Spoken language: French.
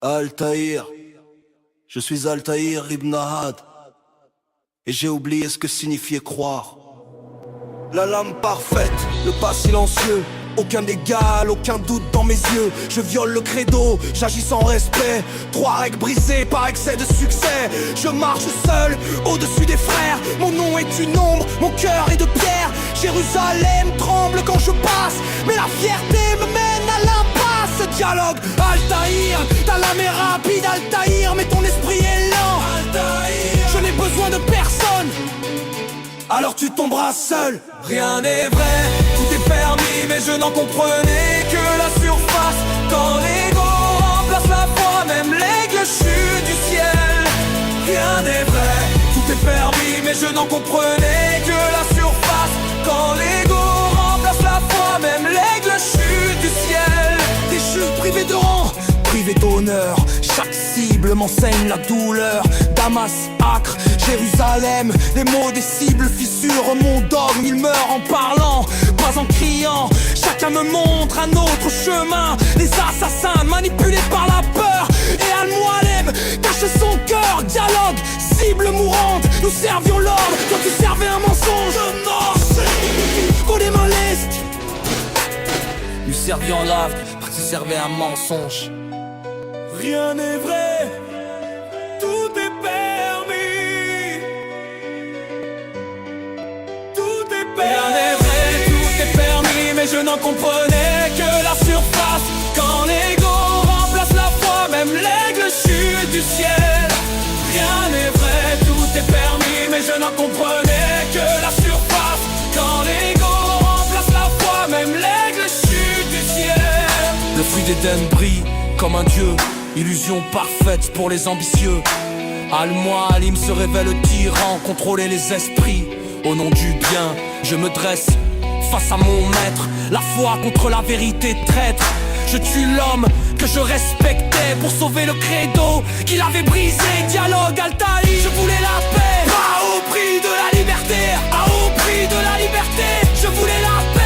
Altaïr, je suis Altaïr Ibn Ahad, et j'ai oublié ce que signifiait croire. La lame parfaite, le pas silencieux, aucun égal, aucun doute dans mes yeux. Je viole le credo, j'agis sans respect. 3 règles brisées par excès de succès. Je marche seul, au-dessus des frères. Mon nom est une ombre, mon cœur est de pierre. Jérusalem tremble quand je passe, mais la fierté me mène à l'impasse. Dialogue, Altaïr, ta lame est rapide, Altaïr, mais ton esprit est lent. Altaïr, je n'ai besoin de personne, alors tu tomberas seul. Rien n'est vrai, tout est permis, mais je n'en comprenais que la surface. Quand l'ego remplace la foi, même l'aigle chute du ciel. Rien n'est vrai, tout est permis, mais je n'en comprenais que la surface. Quand l'ego remplace la foi, même l'aigle chute du ciel. Déchu, privé de rang, privé d'honneur, chaque cible m'enseigne la douleur. Damas, Acre, Jérusalem, les mots des cibles fissurent mon dogme. Il meurt en parlant, pas en criant. Chacun me montre un autre chemin. Les assassins manipulés par la peur. Et Al-Mualem cache son cœur. Dialogue, cible mourante, nous servions l'ordre, toi tu servais un mensonge. Qu'on est main leste, nous servions l'ordre, toi tu servais un mensonge. Rien n'est vrai, tout est permis. Tout est permis. Rien n'est vrai, tout est permis, mais je n'en comprenais que la surface. Quand l'ego remplace la foi, même l'aigle chute du ciel. Rien n'est vrai, tout est permis, mais je n'en comprenais que la surface. Quand l'ego remplace la foi, même l'aigle chute du ciel. Le fruit d'Éden brille comme un dieu, illusion parfaite pour les ambitieux. Al-Mualim se révèle tyran, contrôler les esprits. Au nom du bien, je me dresse face à mon maître. La foi contre la vérité traître. Je tue l'homme que je respectais pour sauver le credo qu'il avait brisé. Dialogue, Altaïr, je voulais la paix, pas au prix de la liberté. À au prix de la liberté, je voulais la paix.